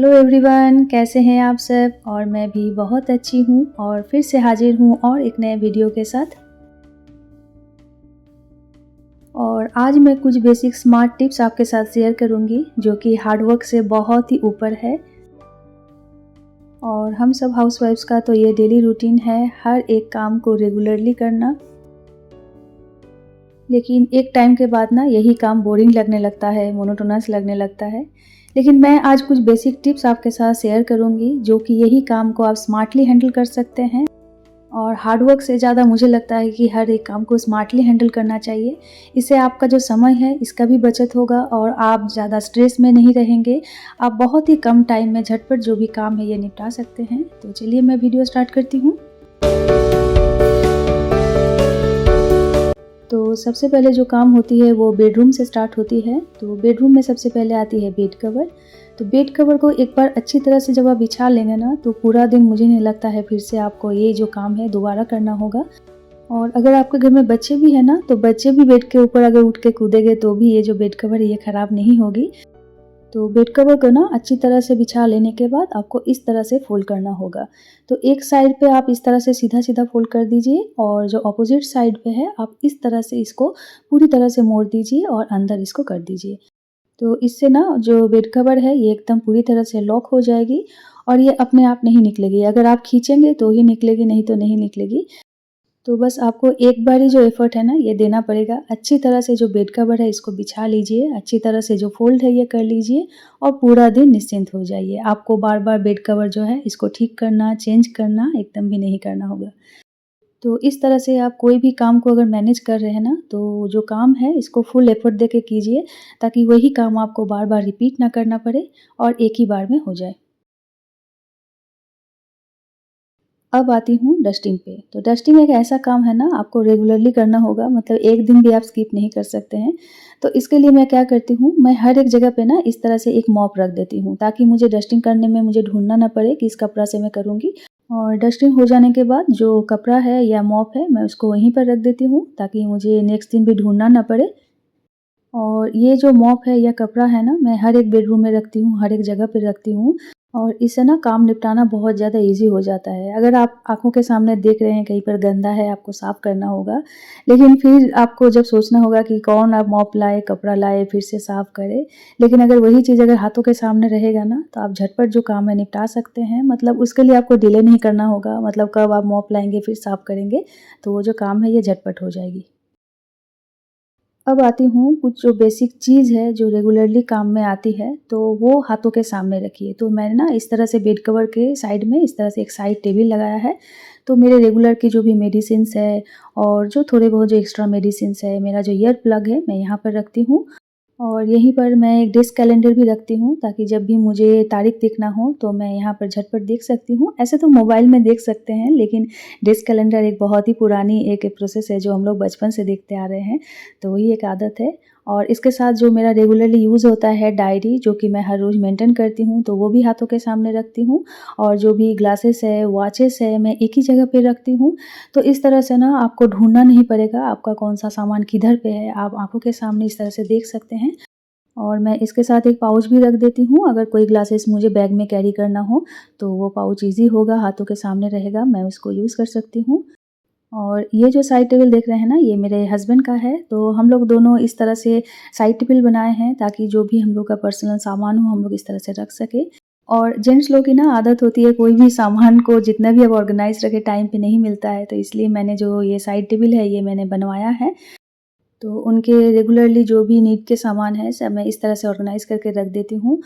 Hello everyone, कैसे हैं आप सब। और मैं भी बहुत अच्छी हूँ और फिर से हाजिर हूँ और एक नए वीडियो के साथ। और आज मैं कुछ बेसिक स्मार्ट टिप्स आपके साथ शेयर करूँगी जो कि हार्डवर्क से बहुत ही ऊपर है। और हम सब हाउसवाइफ्स का तो ये डेली रूटीन है, हर एक काम को रेगुलरली करना। लेकिन एक टाइम के बाद ना यही काम बोरिंग लगने लगता है, मोनोटोनस लगने लगता है। लेकिन मैं आज कुछ बेसिक टिप्स आपके साथ शेयर करूंगी जो कि यही काम को आप स्मार्टली हैंडल कर सकते हैं। और हार्डवर्क से ज़्यादा मुझे लगता है कि हर एक काम को स्मार्टली हैंडल करना चाहिए। इससे आपका जो समय है इसका भी बचत होगा और आप ज़्यादा स्ट्रेस में नहीं रहेंगे। आप बहुत ही कम टाइम में झटपट जो भी काम है ये निपटा सकते हैं। तो चलिए मैं वीडियो स्टार्ट करती हूँ। तो सबसे पहले जो काम होती है वो बेडरूम से स्टार्ट होती है। तो बेडरूम में सबसे पहले आती है बेड कवर। तो बेड कवर को एक बार अच्छी तरह से जब आप बिछा लेंगे ना तो पूरा दिन मुझे नहीं लगता है फिर से आपको ये जो काम है दोबारा करना होगा। और अगर आपके घर में बच्चे भी हैं ना तो बच्चे भी बेड के ऊपर अगर उठ के कूदेंगे तो भी ये जो बेड कवर है ये ख़राब नहीं होगी। तो बेड कवर को ना अच्छी तरह से बिछा लेने के बाद आपको इस तरह से फ़ोल्ड करना होगा। तो एक साइड पे आप इस तरह से सीधा-सीधा फ़ोल्ड कर दीजिए और जो अपोज़िट साइड पे है आप इस तरह से इसको पूरी तरह से मोड़ दीजिए और अंदर इसको कर दीजिए। तो इससे ना जो बेड कवर है ये एकदम पूरी तरह से लॉक हो जाएगी और ये अपने आप नहीं निकलेगी। अगर आप खींचेंगे तो ही निकलेगी, नहीं तो नहीं निकलेगी। तो बस आपको एक बार ही जो एफ़र्ट है ना ये देना पड़ेगा। अच्छी तरह से जो बेड कवर है इसको बिछा लीजिए, अच्छी तरह से जो फ़ोल्ड है ये कर लीजिए और पूरा दिन निश्चिंत हो जाइए। आपको बार-बार बेड कवर जो है इसको ठीक करना, चेंज करना एकदम भी नहीं करना होगा। तो इस तरह से आप कोई भी काम को अगर मैनेज कर रहे हैं ना तो जो काम है इसको फुल एफ़र्ट देके कीजिए ताकि वही काम आपको बार-बार रिपीट ना करना पड़े और एक ही बार में हो जाए। अब आती हूँ डस्टिंग पे। तो डस्टिंग एक ऐसा काम है ना आपको रेगुलरली करना होगा, मतलब एक दिन भी आप स्किप नहीं कर सकते हैं। तो इसके लिए मैं क्या करती हूँ, मैं हर एक जगह पे ना इस तरह से एक मॉप रख देती हूँ ताकि मुझे डस्टिंग करने में मुझे ढूँढना ना पड़े कि इस कपड़ा से मैं करूँगी। और डस्टिंग हो जाने के बाद जो कपड़ा है या मॉप है मैं उसको वहीं पर रख देती हूँ ताकि मुझे नेक्स्ट दिन भी ढूँढना ना पड़े। और ये जो मॉप है या कपड़ा है ना मैं हर एक बेडरूम में रखती हूँ, हर एक जगह पे रखती हूँ और इससे ना काम निपटाना बहुत ज़्यादा ईज़ी हो जाता है। अगर आप आँखों के सामने देख रहे हैं कहीं पर गंदा है, आपको साफ़ करना होगा, लेकिन फिर आपको जब सोचना होगा कि कौन अब मॉप लाए, कपड़ा लाए, फिर से साफ़ करे। लेकिन अगर वही चीज़ अगर हाथों के सामने रहेगा ना तो आप झटपट जो काम है निपटा सकते हैं। मतलब उसके लिए आपको डिले नहीं करना होगा, मतलब कब आप मॉप लाएँगे फिर साफ़ करेंगे, तो वो जो काम है ये झटपट हो जाएगी। अब आती हूँ कुछ जो बेसिक चीज़ है जो रेगुलरली काम में आती है, तो वो हाथों के सामने रखिए। तो मैंने ना इस तरह से बेड कवर के साइड में इस तरह से एक साइड टेबल लगाया है। तो मेरे रेगुलर की जो भी मेडिसिन्स है और जो थोड़े बहुत जो एक्स्ट्रा मेडिसिन्स है, मेरा जो ईयर प्लग है मैं यहाँ पर रखती हूँ। और यहीं पर मैं एक डेस्क कैलेंडर भी रखती हूँ ताकि जब भी मुझे तारीख देखना हो तो मैं यहाँ पर झटपट देख सकती हूँ। ऐसे तो मोबाइल में देख सकते हैं लेकिन डेस्क कैलेंडर एक बहुत ही पुरानी एक प्रोसेस है जो हम लोग बचपन से देखते आ रहे हैं, तो वही एक आदत है। और इसके साथ जो मेरा रेगुलरली यूज़ होता है डायरी, जो कि मैं हर रोज़ मेंटेन करती हूँ, तो वो भी हाथों के सामने रखती हूँ। और जो भी ग्लासेस है, वॉचेस है, मैं एक ही जगह पे रखती हूँ। तो इस तरह से ना आपको ढूँढना नहीं पड़ेगा, आपका कौन-सा सामान किधर पे है, आप आँखों के सामने इस तरह से देख सकते हैं। और मैं इसके साथ एक पाउच भी रख देती हूँ, अगर कोई ग्लासेस मुझे बैग में कैरी करना हो, तो वो पाउच ईज़ी होगा, हाथों के सामने रहेगा, मैं उसको यूज़ कर सकती हूँ। और ये जो साइड टेबल देख रहे हैं ना, ये मेरे हस्बैंड का है, तो हम लोग दोनों इस तरह से साइड टेबल बनाए हैं ताकि जो भी हम लोग का पर्सनल सामान हो, हम लोग इस तरह से रख सकें। और जेंट्स लोग की ना आदत होती है कोई भी सामान को जितना भी अब ऑर्गेनाइज़ रखें टाइम पे नहीं मिलता है, तो इसलिए मैंने जो ये साइड टेबल है, ये मैंने बनवाया है। तो उनके रेगुलरली जो भी नीड के सामान हैं सब मैं इस तरह से ऑर्गेनाइज़ करके रख देती हूँ।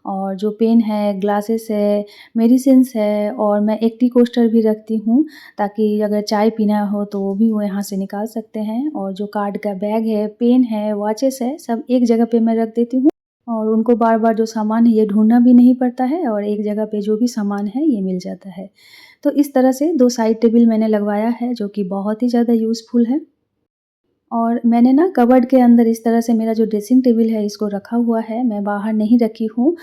और जो पेन है, ग्लासेस है, मेडिसिन्स है और मैं एक टी कोस्टर भी रखती हूँ ताकि अगर चाय पीना हो तो वो भी वो यहाँ से निकाल सकते हैं। और जो कार्ड का बैग है, पेन है, वॉचेस है, सब एक जगह पे मैं रख देती हूँ और उनको बार-बार जो सामान है ये ढूँढना भी नहीं पड़ता है और एक जगह पे जो भी सामान है ये मिल जाता है। तो इस तरह से 2 साइड टेबल मैंने लगवाया है जो कि बहुत ही ज़्यादा यूज़फुल है। और मैंने ना कबर्ड के अंदर इस तरह से मेरा जो ड्रेसिंग टेबल है इसको रखा हुआ है, मैं बाहर नहीं रखी हूँ।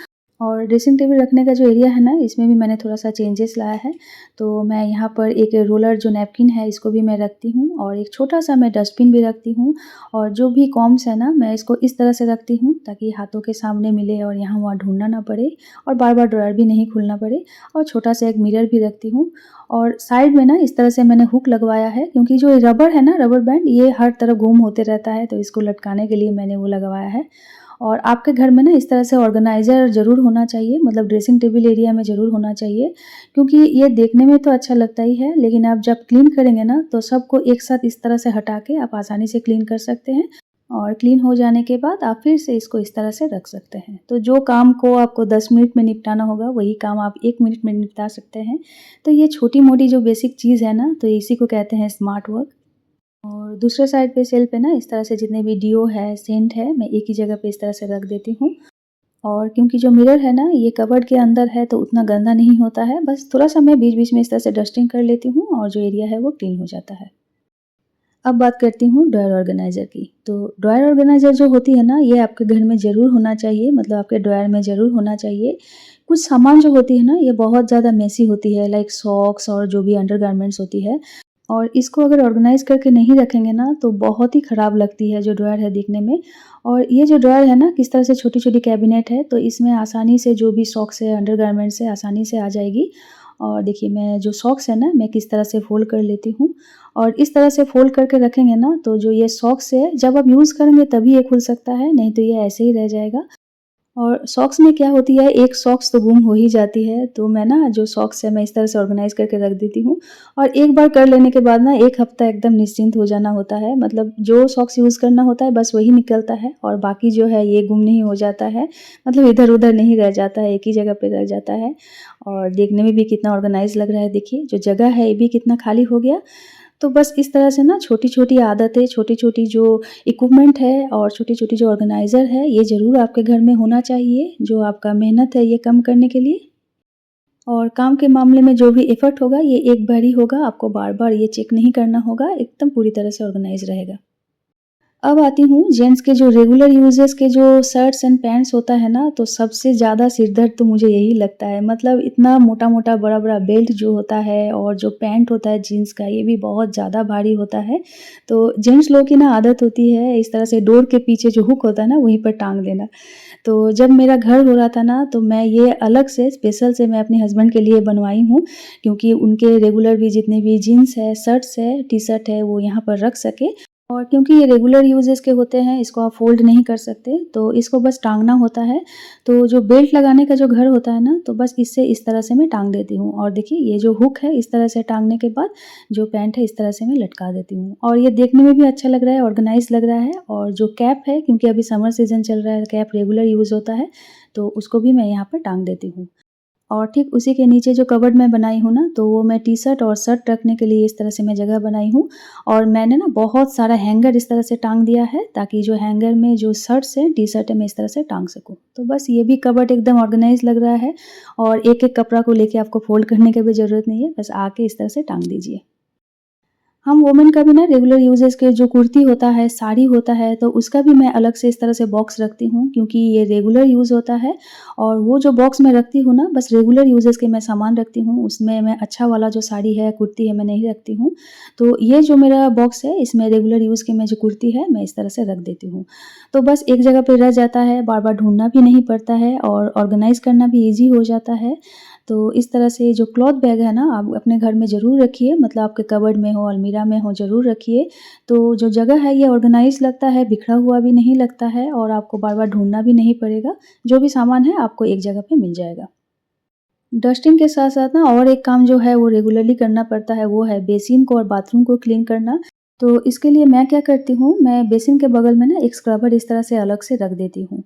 और ड्रेसिंग टेबल रखने का जो एरिया है ना, इसमें भी मैंने थोड़ा-सा चेंजेस लाया है। तो मैं यहाँ पर एक रोलर जो नैपकिन है इसको भी मैं रखती हूँ और एक छोटा-सा मैं डस्टबिन भी रखती हूँ और जो भी कॉम्ब्स है ना, मैं इसको इस तरह से रखती हूँ ताकि हाथों के सामने मिले और यहाँ-वहाँ ढूँढना ना पड़े और बार-बार ड्रॉयर भी नहीं खोलना पड़े। और छोटा-सा एक मिरर भी रखती हूँ और साइड में ना इस तरह से मैंने हुक लगवाया है, क्योंकि जो रबर है ना, रबर बैंड, ये हर तरफ गुम होते रहता है, तो इसको लटकाने के लिए मैंने वो लगवाया है। और आपके घर में ना इस तरह से ऑर्गेनाइज़र ज़रूर होना चाहिए, मतलब ड्रेसिंग टेबल एरिया में ज़रूर होना चाहिए, क्योंकि ये देखने में तो अच्छा लगता ही है, लेकिन आप जब क्लीन करेंगे ना, तो सबको एक साथ इस तरह से हटा के आप आसानी से क्लीन कर सकते हैं और क्लीन हो जाने के बाद आप फिर से इसको इस तरह से रख सकते हैं। तो जो काम को आपको 10 मिनट में निपटाना होगा, वही काम आप 1 मिनट में निपटा सकते हैं। तो ये छोटी-मोटी जो बेसिक चीज़ है ना, तो इसी को कहते हैं स्मार्ट वर्क। और दूसरे साइड पे सेल पे ना इस तरह से जितने भी डियो है, सेंट है, मैं एक ही जगह पे इस तरह से रख देती हूँ। और क्योंकि जो मिरर है ना, ये कबर्ड के अंदर है, तो उतना गंदा नहीं होता है, बस थोड़ा-सा मैं बीच-बीच में इस तरह से डस्टिंग कर लेती हूँ और जो एरिया है वो क्लीन हो जाता है। अब बात करती हूँ ड्रॉयर ऑर्गेनाइज़र की। तो ड्रॉयर ऑर्गेनाइज़र जो होती है ना, ये आपके घर में ज़रूर होना चाहिए, मतलब आपके ड्रॉयर में ज़रूर होना चाहिए। कुछ सामान जो होती है ना, ये बहुत ज़्यादा मेसी होती है, लाइक सॉक्स और जो भी अंडरगारमेंट्स होती है, और इसको अगर ऑर्गेनाइज़ करके नहीं रखेंगे ना, तो बहुत ही ख़राब लगती है जो ड्रॉयर है दिखने में। और ये जो ड्रॉयर है ना, किस तरह से छोटी-छोटी कैबिनेट है, तो इसमें आसानी से जो भी सॉक्स है, अंडरगारमेंट्स है, आसानी से आ जाएगी। और देखिए, मैं जो सॉक्स है ना, मैं किस तरह से फ़ोल्ड कर लेती हूँ और इस तरह से फ़ोल्ड करके रखेंगे ना, तो जो ये सॉक्स है, जब आप यूज़ करेंगे तभी ये खुल सकता है, नहीं तो ये ऐसे ही रह जाएगा। और सॉक्स में क्या होती है, एक सॉक्स तो गुम हो ही जाती है, तो मैं ना जो सॉक्स है मैं इस तरह से ऑर्गेनाइज़ करके रख देती हूँ और एक बार कर लेने के बाद ना 1 हफ्ता एकदम निश्चिंत हो जाना होता है। मतलब जो सॉक्स यूज़ करना होता है बस वही निकलता है और बाकी जो है ये गुम नहीं हो जाता है, मतलब इधर-उधर नहीं रह जाता है, एक ही जगह पे रह जाता है और देखने में भी कितना ऑर्गेनाइज़ लग रहा है। देखिए, जो जगह है ये भी कितना खाली हो गया। तो बस इस तरह से ना छोटी-छोटी आदतें, छोटी-छोटी जो इक्विपमेंट है और छोटी-छोटी जो ऑर्गेनाइज़र है, ये ज़रूर आपके घर में होना चाहिए, जो आपका मेहनत है ये कम करने के लिए। और काम के मामले में जो भी एफ़र्ट होगा, ये एक बार ही होगा, आपको बार-बार ये चेक नहीं करना होगा, एकदम पूरी तरह से ऑर्गेनाइज़ रहेगा। अब आती हूँ जेंट्स के जो रेगुलर यूजेस के जो शर्ट्स एंड पैंट्स होता है ना, तो सबसे ज़्यादा सिरदर्द तो मुझे यही लगता है। मतलब इतना मोटा-मोटा, बड़ा-बड़ा बेल्ट जो होता है और जो पैंट होता है जीन्स का, ये भी बहुत ज़्यादा भारी होता है। तो जेंट्स लोग की ना आदत होती है इस तरह से डोर के पीछे जो हुक होता है ना, वहीं पर टाँग देना। तो जब मेरा घर हो रहा था ना, तो मैं ये अलग से स्पेशल से मैं अपने हस्बैंड के लिए बनवाई हूँ, क्योंकि उनके रेगुलर भी जितने भी जीन्स है, शर्ट्स है, टी-शर्ट है, वो यहाँ पर रख सकें। और क्योंकि ये रेगुलर यूजेस के होते हैं, इसको आप फ़ोल्ड नहीं कर सकते, तो इसको बस टाँगना होता है। तो जो बेल्ट लगाने का जो घर होता है ना, तो बस इससे इस तरह से मैं टाँग देती हूँ और देखिए, ये जो हुक है, इस तरह से टाँगने के बाद जो पैंट है, इस तरह से मैं लटका देती हूँ और ये देखने में भी अच्छा लग रहा है, ऑर्गेनाइज़ लग रहा है। और जो कैप है, क्योंकि अभी समर सीज़न चल रहा है, कैप रेगुलर यूज़ होता है, तो उसको भी मैं यहाँ पर टाँग देती हूँ। और ठीक उसी के नीचे जो कबर्ड मैं बनाई हूँ ना, तो वो मैं टी-शर्ट और शर्ट रखने के लिए इस तरह से मैं जगह बनाई हूँ और मैंने ना बहुत सारा हैंगर इस तरह से टाँग दिया है, ताकि जो हैंगर में जो शर्ट्स हैं, टी-शर्ट है, मैं इस तरह से टाँग सकूँ। तो बस ये भी कबर्ड एकदम ऑर्गेनाइज़ लग रहा है और एक-एक कपड़ा को लेके आपको फ़ोल्ड करने की भी ज़रूरत नहीं है, बस आके इस तरह से टाँग दीजिए। हम वुमेन का भी ना रेगुलर यूजेस के जो कुर्ती होता है, साड़ी होता है, तो उसका भी मैं अलग से इस तरह से बॉक्स रखती हूँ, क्योंकि ये रेगुलर यूज़ होता है और वो जो बॉक्स मैं रखती हूँ ना, बस रेगुलर यूजेस के मैं सामान रखती हूँ, उसमें मैं अच्छा वाला जो साड़ी है, कुर्ती है, मैं नहीं रखती हूँ। तो ये जो मेरा बॉक्स है, इसमें रेगुलर यूज़ की मैं जो कुर्ती है, मैं इस तरह से रख देती हूँ। तो बस एक जगह पे रह जाता है, बार-बार ढूँढना भी नहीं पड़ता है और ऑर्गेनाइज़ करना भी ईज़ी हो जाता है। तो इस तरह से जो क्लॉथ बैग है ना, आप अपने घर में ज़रूर रखिए, मतलब आपके कबर्ड में हो, अलमीरा में हो, ज़रूर रखिए। तो जो जगह है ये ऑर्गेनाइज़ लगता है, बिखरा हुआ भी नहीं लगता है और आपको बार-बार ढूँढना भी नहीं पड़ेगा। जो भी सामान है आपको एक जगह पे मिल जाएगा। डस्टिंग के साथ-साथ ना और एक काम जो है वो रेगुलरली करना पड़ता है, वो है बेसिन को और बाथरूम को क्लीन करना। तो इसके लिए मैं क्या करती हूँ, मैं बेसिन के बगल में ना एक स्क्रबर इस तरह से अलग से रख देती हूँ।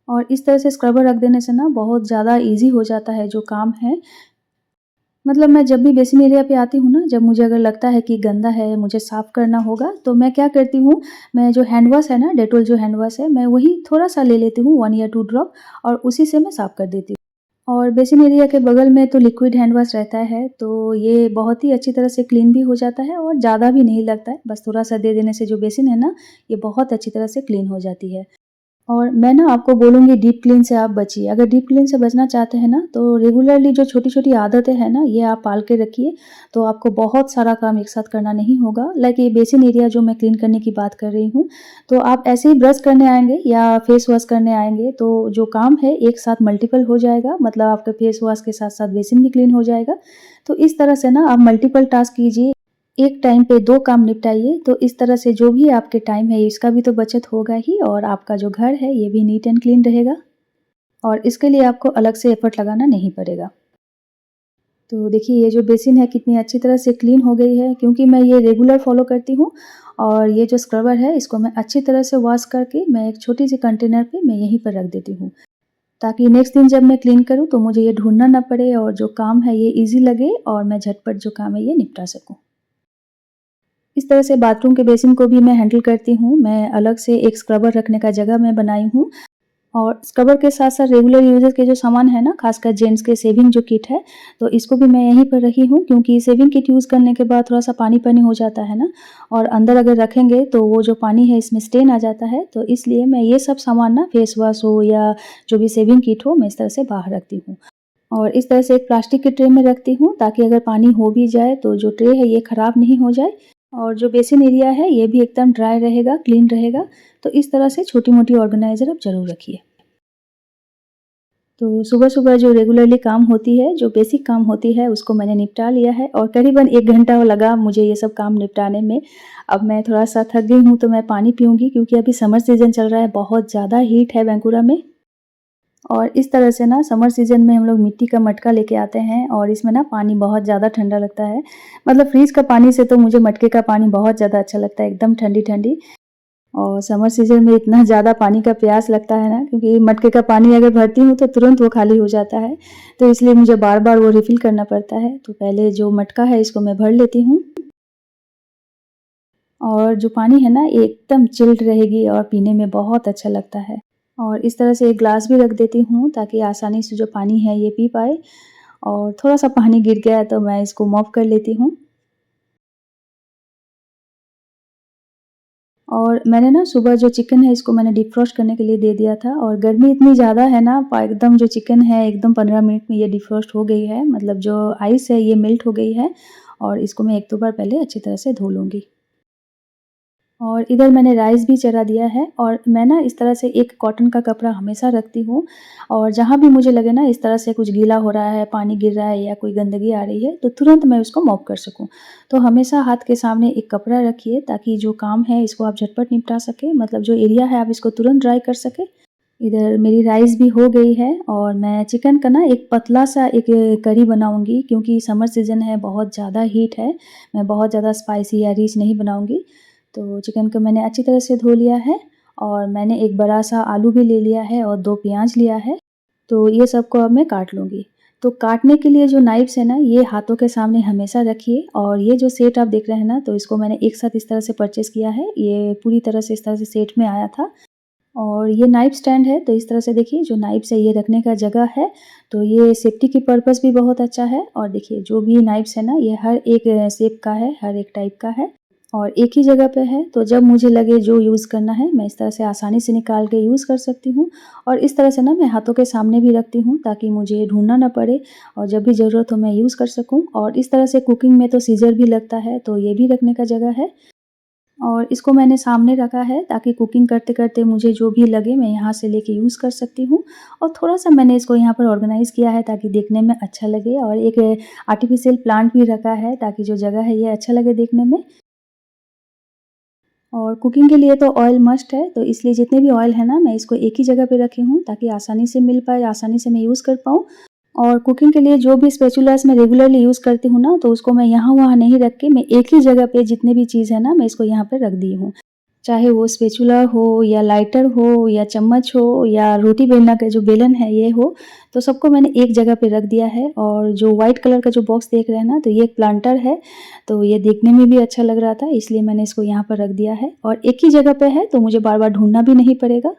और इस तरह से स्क्रबर रख देने से ना बहुत ज़्यादा ईज़ी हो जाता है जो काम है। मतलब मैं जब भी बेसिन एरिया पे आती हूँ ना, जब मुझे अगर लगता है कि गंदा है, मुझे साफ़ करना होगा, तो मैं क्या करती हूँ, मैं जो हैंड वॉश है ना, डेटॉल जो हैंड वॉश है, मैं वही थोड़ा-सा ले लेती हूँ, 1 या 2 ड्रॉप, और उसी से मैं साफ़ कर देती हूँ। और बेसिन एरिया के बगल में तो लिक्विड हैंड वॉश रहता है, तो ये बहुत ही अच्छी तरह से क्लीन भी हो जाता है और ज़्यादा भी नहीं लगता है। बस थोड़ा-सा दे देने से जो बेसिन है ना, ये बहुत अच्छी तरह से क्लीन हो जाती है। और मैं ना आपको बोलूँगी डीप क्लीन से आप बचिए। अगर डीप क्लीन से बचना चाहते हैं ना, तो रेगुलरली जो छोटी-छोटी आदतें हैं ना, ये आप पाल के रखिए, तो आपको बहुत सारा काम एक साथ करना नहीं होगा। लाइक ये बेसिन एरिया जो मैं क्लीन करने की बात कर रही हूँ, तो आप ऐसे ही ब्रश करने आएँगे या फेस वॉश करने आएँगे, तो जो काम है एक साथ मल्टीपल हो जाएगा, मतलब आपके फेस वॉश के साथ-साथ बेसिन भी क्लीन हो जाएगा। तो इस तरह से ना आप मल्टीपल टास्क कीजिए। एक टाइम पे 2 काम निपटाइए, तो इस तरह से जो भी आपके टाइम है इसका भी तो बचत होगा ही और आपका जो घर है ये भी नीट एंड क्लीन रहेगा और इसके लिए आपको अलग से एफर्ट लगाना नहीं पड़ेगा। तो देखिए ये जो बेसिन है कितनी अच्छी तरह से क्लीन हो गई है, क्योंकि मैं ये रेगुलर फ़ॉलो करती हूँ और ये जो स्क्रबर है इसको मैं अच्छी तरह से वॉश करके मैं एक छोटी-सी कंटेनर पे मैं यहीं पर रख देती हूँ, ताकि नेक्स्ट दिन जब मैं क्लीन करूँ तो मुझे ये ढूँढना ना पड़े और जो काम है ये ईज़ी लगे और मैं झटपट जो काम है ये निपटा सकूँ। इस तरह से बाथरूम के बेसिन को भी मैं हैंडल करती हूँ। मैं अलग से एक स्क्रबर रखने का जगह मैं बनाई हूँ और स्क्रबर के साथ-साथ रेगुलर यूज़र के जो सामान है ना, ख़ासकर जेंट्स के शेविंग जो किट है, तो इसको भी मैं यहीं पर रखी हूँ, क्योंकि शेविंग किट यूज़ करने के बाद थोड़ा-सा पानी-पानी हो जाता है ना और अंदर अगर रखेंगे तो वो जो पानी है इसमें स्टेन आ जाता है, तो इसलिए मैं ये सब सामान ना फेस वॉश हो या जो भी शेविंग किट हो, मैं इस तरह से बाहर रखती हूँ। और इस तरह से एक प्लास्टिक के ट्रे में रखती हूँ, ताकि अगर पानी हो भी जाए तो जो ट्रे है ये ख़राब नहीं हो जाए और जो बेसिन एरिया है ये भी एकदम ड्राई रहेगा, क्लीन रहेगा। तो इस तरह से छोटी-मोटी ऑर्गेनाइज़र आप ज़रूर रखिए। तो सुबह-सुबह जो रेगुलरली काम होती है, जो बेसिक काम होती है उसको मैंने निपटा लिया है और करीबन 1 घंटा लगा मुझे ये सब काम निपटाने में। अब मैं थोड़ा-सा थक गई हूँ तो मैं पानी पीऊँगी, क्योंकि अभी समर सीज़न चल रहा है, बहुत ज़्यादा हीट है वैंकूवर में। और इस तरह से ना समर सीज़न में हम लोग मिट्टी का मटका लेके आते हैं और इसमें ना पानी बहुत ज़्यादा ठंडा लगता है। मतलब फ्रिज का पानी से तो मुझे मटके का पानी बहुत ज़्यादा अच्छा लगता है, एकदम ठंडी-ठंडी। और समर सीज़न में इतना ज़्यादा पानी का प्यास लगता है ना, क्योंकि मटके का पानी अगर भरती हूँ तो तुरंत वो खाली हो जाता है। तो इसलिए मुझे बार-बार वो रिफ़िल करना पड़ता है। तो पहले जो मटका है इसको मैं भर लेती हूँ और जो पानी है ना ये एकदम चिल्ड रहेगी और पीने में बहुत अच्छा लगता है। और इस तरह से एक ग्लास भी रख देती हूँ, ताकि आसानी से जो पानी है ये पी पाए। और थोड़ा-सा पानी गिर गया है तो मैं इसको मॉप कर लेती हूँ। और मैंने ना सुबह जो चिकन है इसको मैंने डिफ्रॉस्ट करने के लिए दे दिया था और गर्मी इतनी ज़्यादा है ना, एकदम जो चिकन है एकदम 15 मिनट में ये डिफ्रॉस्ट हो गई है। मतलब जो आइस है ये मेल्ट हो गई है और इसको मैं 1-2 बार पहले अच्छी तरह से धो लूँगी। और इधर मैंने राइस भी चढ़ा दिया है और मैं ना इस तरह से एक कॉटन का कपड़ा हमेशा रखती हूँ और जहाँ भी मुझे लगे ना इस तरह से कुछ गीला हो रहा है, पानी गिर रहा है या कोई गंदगी आ रही है, तो तुरंत मैं उसको मॉप कर सकूँ। तो हमेशा हाथ के सामने एक कपड़ा रखिए, ताकि जो काम है इसको आप झटपट निपटा सकें, मतलब जो एरिया है आप इसको तुरंत ड्राई कर सकें। इधर मेरी राइस भी हो गई है और मैं चिकन का ना एक पतला-सा एक करी बनाऊँगी, क्योंकि समर सीज़न है, बहुत ज़्यादा हीट है। मैं बहुत ज़्यादा स्पाइसी या रिच नहीं बनाऊँगी। तो चिकन को मैंने अच्छी तरह से धो लिया है और मैंने एक बड़ा-सा आलू भी ले लिया है और 2 प्याज़ लिया है। तो ये सबको अब मैं काट लूँगी। तो काटने के लिए जो नाइफ़्स है ना, ये हाथों के सामने हमेशा रखिए और ये जो सेट आप देख रहे हैं ना, तो इसको मैंने एक साथ इस तरह से परचेज़ किया है। ये पूरी तरह से इस तरह से सेट में आया था। और ये नाइफ़ स्टैंड है, तो इस तरह से देखिए जो नाइफ़्स है ये रखने का जगह है, तो ये सेफ्टी की पर्पस भी बहुत अच्छा है। और देखिए जो भी नाइफ़्स है ना ये हर एक शेप का है, हर एक टाइप का है और एक ही जगह पे है, तो जब मुझे लगे जो यूज़ करना है मैं इस तरह से आसानी से निकाल के यूज़ कर सकती हूँ। और इस तरह से ना मैं हाथों के सामने भी रखती हूँ, ताकि मुझे ढूँढना ना पड़े और जब भी ज़रूरत हो मैं यूज़ कर सकूँ। और इस तरह से कुकिंग में तो सीज़र भी लगता है, तो ये भी रखने का जगह है। और इसको मैंने सामने रखा है, ताकि कुकिंग करते-करते मुझे जो भी लगे मैं यहाँ से लेके यूज़ कर सकती हूँ। और थोड़ा-सा मैंने इसको यहाँ पर ऑर्गेनाइज़ किया है, ताकि देखने में अच्छा लगे और एक आर्टिफ़िशियल प्लांट भी रखा है, ताकि जो जगह है ये अच्छा लगे देखने में। और कुकिंग के लिए तो ऑयल मस्ट है, तो इसलिए जितने भी ऑयल है ना मैं इसको एक ही जगह पे रखी हूँ, ताकि आसानी से मिल पाए, आसानी से मैं यूज़ कर पाऊँ। और कुकिंग के लिए जो भी स्पैचुलास मैं रेगुलरली यूज़ करती हूँ ना, तो उसको मैं यहाँ-वहाँ नहीं रख के मैं एक ही जगह पे जितने भी चीज़ है ना मैं इसको यहाँ पे रख दी हूँ। चाहे वो स्पैचुला हो या लाइटर हो या चम्मच हो या रोटी बेलना का जो बेलन है ये हो, तो सबको मैंने एक जगह पे रख दिया है। और जो व्हाइट कलर का जो बॉक्स देख रहे हैं ना, तो ये एक प्लांटर है, तो ये देखने में भी अच्छा लग रहा था, इसलिए मैंने इसको यहाँ पर रख दिया है और एक ही जगह पे है, तो मुझे बार-बार ढूँढना भी नहीं पड़ेगा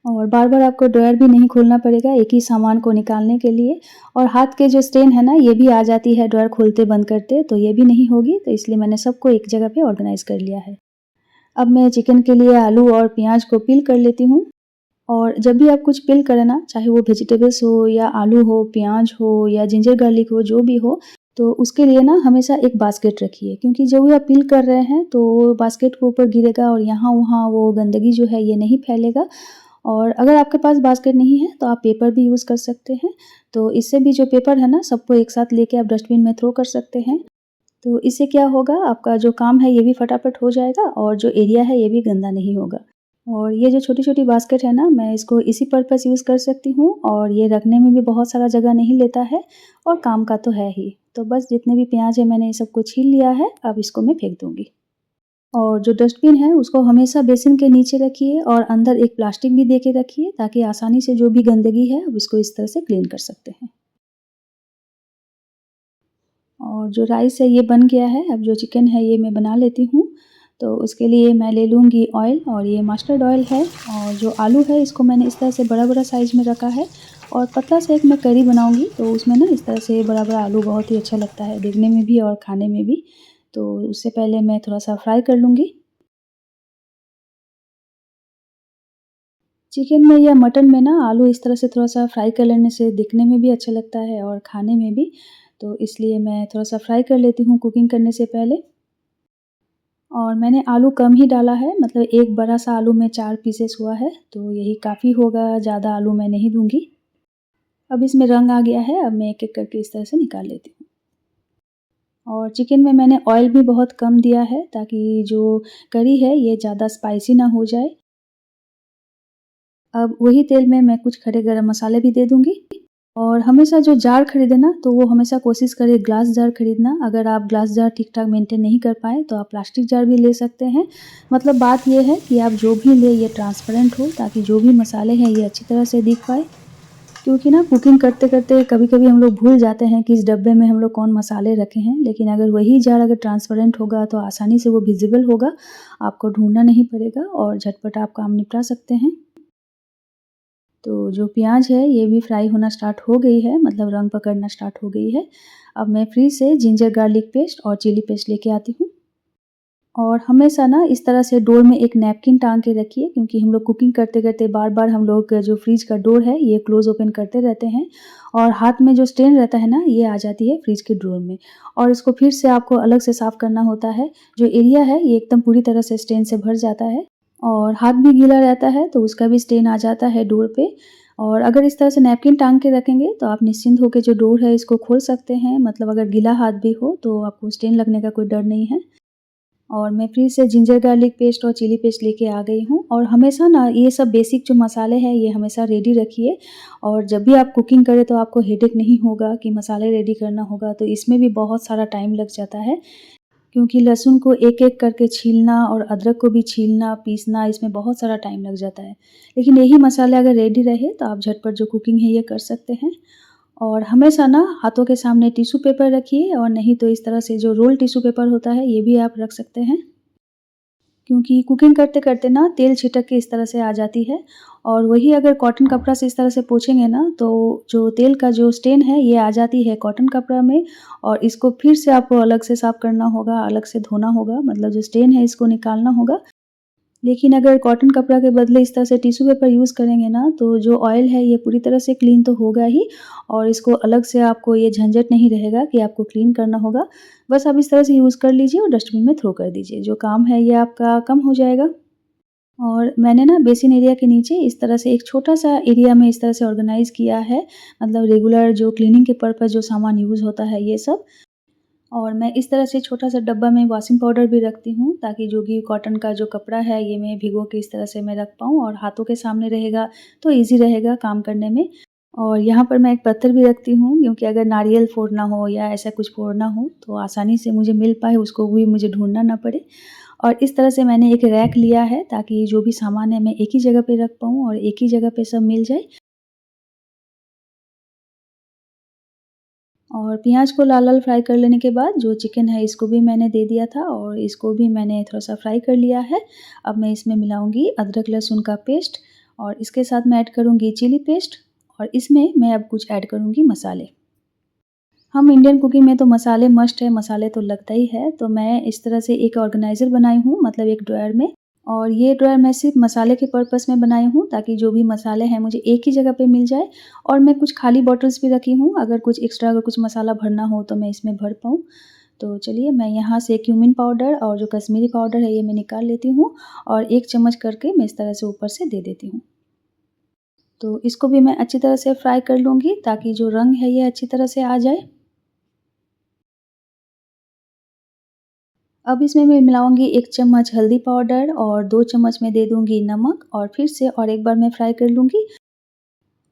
और बार-बार आपको ड्रॉयर भी नहीं खोलना पड़ेगा एक ही सामान को निकालने के लिए। और हाथ के जो स्टेन है ना ये भी आ जाती है ड्रॉयर खोलते बंद करते, तो ये भी नहीं होगी, तो इसलिए मैंने सबको एक जगह पे ऑर्गेनाइज़ कर लिया है। अब मैं चिकन के लिए आलू और प्याज़ को पील कर लेती हूँ। और जब भी आप कुछ पील करें ना, चाहे वो वेजिटेबल्स हो या आलू हो, प्याज हो या जिंजर गार्लिक हो, जो भी हो, तो उसके लिए ना हमेशा एक बास्केट रखिए, क्योंकि जब भी आप पील कर रहे हैं तो बास्केट के ऊपर गिरेगा और यहाँ-वहाँ वो गंदगी जो है ये नहीं फैलेगा। और अगर आपके पास बास्केट नहीं है तो आप पेपर भी यूज़ कर सकते हैं। तो इससे भी जो पेपर है ना, सबको एक साथ लेके आप डस्टबिन में थ्रो कर सकते हैं। तो इससे क्या होगा, आपका जो काम है ये भी फटाफट हो जाएगा और जो एरिया है ये भी गंदा नहीं होगा। और ये जो छोटी-छोटी बास्केट है ना, मैं इसको इसी पर्पज़ यूज़ कर सकती हूँ और ये रखने में भी बहुत सारा जगह नहीं लेता है और काम का तो है ही। तो बस जितने भी प्याज़ है मैंने ये सबको छील लिया है, अब इसको मैं फेंक दूँगी। और जो डस्टबिन है उसको हमेशा बेसिन के नीचे रखिए और अंदर एक प्लास्टिक भी दे के रखिए, ताकि आसानी से जो भी गंदगी है अब इसको इस तरह से क्लीन कर सकते हैं। और जो राइस है ये बन गया है, अब जो चिकन है ये मैं बना लेती हूँ। तो उसके लिए मैं ले लूँगी ऑयल, और ये मस्टर्ड ऑयल है। और जो आलू है इसको मैंने इस तरह से बड़ा-बड़ा साइज़ में रखा है, और पतला सा एक मैं करी बनाऊँगी, तो उसमें ना इस तरह से बड़ा-बड़ा आलू बहुत ही अच्छा लगता है देखने में भी और खाने में भी। तो उससे पहले मैं थोड़ा-सा फ्राई कर लूँगी। चिकन में या मटन में ना आलू इस तरह से थोड़ा-सा फ्राई कर लेने से दिखने में भी अच्छा लगता है और खाने में भी। तो इसलिए मैं थोड़ा-सा फ्राई कर लेती हूँ कुकिंग करने से पहले। और मैंने आलू कम ही डाला है, मतलब एक बड़ा-सा आलू में 4 पीसेस हुआ है, तो यही काफ़ी होगा, ज़्यादा आलू मैं नहीं दूँगी। अब इसमें रंग आ गया है, अब मैं एक-एक करके इस तरह से निकाल लेती हूँ। और चिकन में मैंने ऑयल भी बहुत कम दिया है, ताकि जो करी है ये ज़्यादा स्पाइसी ना हो जाए। अब वही तेल में मैं कुछ खड़े गरम मसाले भी दे दूँगी। और हमेशा जो जार खरीदें ना, तो वो हमेशा कोशिश करें ग्लास जार खरीदना। अगर आप ग्लास जार ठीक-ठाक मेंटेन नहीं कर पाएँ, तो आप प्लास्टिक जार भी ले सकते हैं। मतलब बात ये है कि आप जो भी लें ये ट्रांसपेरेंट हो, ताकि जो भी मसाले हैं ये अच्छी तरह से दिख पाए। क्योंकि ना कुकिंग करते-करते कभी-कभी हम लोग भूल जाते हैं कि इस डब्बे में हम लोग कौन मसाले रखे हैं। लेकिन अगर वही जार अगर ट्रांसपेरेंट होगा तो आसानी से वो विज़िबल होगा, आपको ढूँढना नहीं पड़ेगा और झटपट आप काम निपटा सकते हैं। तो जो प्याज़ है ये भी फ्राई होना स्टार्ट हो गई है, मतलब रंग पकड़ना स्टार्ट हो गई है। अब मैं फ्रिज से जिंजर गार्लिक पेस्ट और चिली पेस्ट लेके आती हूँ। और हमेशा ना इस तरह से डोर में एक नैपकिन टांग के रखिए, क्योंकि हम लोग कुकिंग करते-करते बार-बार हम लोग का जो फ्रिज का डोर है ये क्लोज़ ओपन करते रहते हैं, और हाथ में जो स्टेन रहता है ना ये आ जाती है फ्रिज के डोर में, और इसको फिर से आपको अलग से साफ़ करना होता है। जो एरिया है ये एकदम पूरी तरह से स्टेन से भर जाता है, और हाथ भी गीला रहता है तो उसका भी स्टेन आ जाता है डोर पे। और अगर इस तरह से नैपकिन टांग के रखेंगे तो आप निश्चिंत होकर जो डोर है इसको खोल सकते हैं, मतलब अगर गीला हाथ भी हो तो आपको स्टेन लगने का कोई डर नहीं है। और मैं फ्रिज से जिंजर गार्लिक पेस्ट और चिली पेस्ट लेके आ गई हूँ, और हमेशा ना ये सब बेसिक जो मसाले हैं ये हमेशा रेडी रखिए। और जब भी आप कुकिंग करें तो आपको हेडेक नहीं होगा कि मसाले रेडी करना होगा, तो इसमें भी बहुत सारा टाइम लग जाता है। क्योंकि लहसुन को एक-एक करके छीलना और अदरक को भी छीलना, पीसना, इसमें बहुत सारा टाइम लग जाता है। लेकिन यही मसाले अगर रेडी रहे तो आप झटपट जो कुकिंग है ये कर सकते हैं। और हमेशा ना हाथों के सामने टिश्यू पेपर रखिए, और नहीं तो इस तरह से जो रोल टिश्यू पेपर होता है ये भी आप रख सकते हैं। क्योंकि कुकिंग करते-करते ना तेल छिटक के इस तरह से आ जाती है, और वही अगर कॉटन कपड़ा से इस तरह से पोंछेंगे ना, तो जो तेल का जो स्टेन है ये आ जाती है कॉटन कपड़ा में, और इसको फिर से आपको अलग से साफ़ करना होगा, अलग से धोना होगा, मतलब जो स्टेन है इसको निकालना होगा। लेकिन अगर कॉटन कपड़ा के बदले इस तरह से टिश्यू पेपर यूज़ करेंगे ना, तो जो ऑयल है ये पूरी तरह से क्लीन तो होगा ही, और इसको अलग से आपको ये झंझट नहीं रहेगा कि आपको क्लीन करना होगा। बस आप इस तरह से यूज़ कर लीजिए और डस्टबिन में थ्रो कर दीजिए। जो काम है ये आपका कम हो जाएगा। और मैंने ना बेसिन एरिया के नीचे इस तरह से एक छोटा-सा एरिया में इस तरह से ऑर्गेनाइज़ किया है, मतलब रेगुलर जो क्लीनिंग के पर्पज़ जो सामान यूज़ होता है ये सब। और मैं इस तरह से छोटा-सा डब्बा में वॉशिंग पाउडर भी रखती हूँ, ताकि जो भी कॉटन का जो कपड़ा है ये मैं भिगो के इस तरह से मैं रख पाऊँ, और हाथों के सामने रहेगा तो ईज़ी रहेगा काम करने में। और यहाँ पर मैं एक पत्थर भी रखती हूँ, क्योंकि अगर नारियल फोड़ना हो या ऐसा कुछ फोड़ना हो तो आसानी से मुझे मिल पाए, उसको भी मुझे ढूँढना ना पड़े। और इस तरह से मैंने एक रैक लिया है, ताकि जो भी सामान है मैं एक ही जगह पे रख पाऊँ और एक ही जगह पे सब मिल जाए। और प्याज को लाल-लाल फ्राई कर लेने के बाद जो चिकन है इसको भी मैंने दे दिया था, और इसको भी मैंने थोड़ा-सा फ्राई कर लिया है। अब मैं इसमें मिलाऊँगी अदरक लहसुन का पेस्ट, और इसके साथ मैं ऐड करूँगी चिली पेस्ट, और इसमें मैं अब कुछ ऐड करूँगी मसाले। हम इंडियन कुकिंग में तो मसाले मस्ट है, मसाले तो लगता ही है। तो मैं इस तरह से एक ऑर्गेनाइज़र बनाई हूँ, मतलब एक ड्रॉयर में। और ये ड्रायर मैं सिर्फ मसाले के पर्पस में बनाई हूँ ताकि जो भी मसाले हैं मुझे एक ही जगह पे मिल जाए। और मैं कुछ खाली बॉटल्स भी रखी हूँ, अगर कुछ एक्स्ट्रा अगर कुछ मसाला भरना हो तो मैं इसमें भर पाऊँ। तो चलिए मैं यहाँ से क्यूमिन पाउडर और जो कश्मीरी पाउडर है ये मैं निकाल लेती हूँ और 1 चम्मच करके मैं इस तरह से ऊपर से दे देती हूँ। तो इसको भी मैं अच्छी तरह से फ्राई कर लूँगी ताकि जो रंग है ये अच्छी तरह से आ जाए। अब इसमें मैं मिलाऊँगी 1 चम्मच हल्दी पाउडर और 2 चम्मच मैं दे दूँगी नमक और फिर से और एक बार मैं फ्राई कर लूँगी।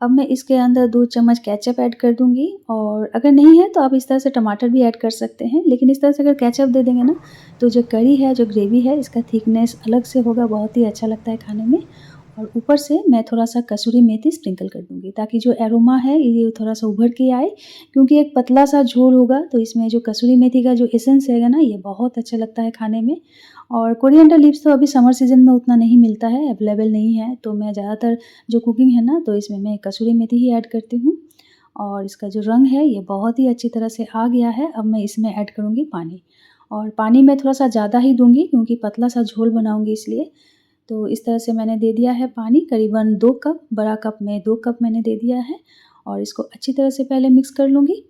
अब मैं इसके अंदर 2 चम्मच केचअप ऐड कर दूँगी और अगर नहीं है तो आप इस तरह से टमाटर भी ऐड कर सकते हैं। लेकिन इस तरह से अगर केचअप दे देंगे ना, तो जो करी है, जो ग्रेवी है, इसका थिकनेस अलग से होगा, बहुत ही अच्छा लगता है खाने में। और ऊपर से मैं थोड़ा-सा कसूरी मेथी स्प्रिंकल कर दूँगी ताकि जो एरोमा है ये थोड़ा-सा उभर के आए, क्योंकि एक पतला-सा झोल होगा तो इसमें जो कसूरी मेथी का जो एसेंस रहेगा ना, ये बहुत अच्छा लगता है खाने में। और कोरिएंडर लीव्स तो अभी समर सीज़न में उतना नहीं मिलता है, अवेलेबल नहीं है, तो मैं ज़्यादातर जो कुकिंग है ना, तो इसमें मैं कसूरी मेथी ही ऐड करती हूँ। और इसका जो रंग है ये बहुत ही अच्छी तरह से आ गया है। अब मैं इसमें ऐड करूँगी पानी और पानी मैं थोड़ा-सा ज़्यादा ही दूँगी क्योंकि पतला-सा झोल बनाऊँगी इसलिए। तो इस तरह से मैंने दे दिया है पानी, करीबन 2 कप, बड़ा कप में 2 कप मैंने दे दिया है और इसको अच्छी तरह से पहले मिक्स कर लूँगी।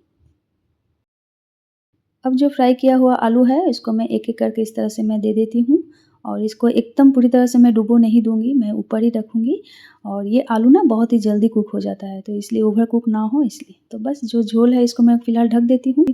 अब जो फ्राई किया हुआ आलू है इसको मैं एक-एक करके इस तरह से मैं दे देती हूँ और इसको एकदम पूरी तरह से मैं डुबो नहीं दूँगी, मैं ऊपर ही रखूँगी। और ये आलू ना बहुत ही जल्दी कुक हो जाता है, तो इसलिए ओवर कुक ना हो इसलिए। तो बस जो झोल है इसको मैं फ़िलहाल ढक देती हूँ।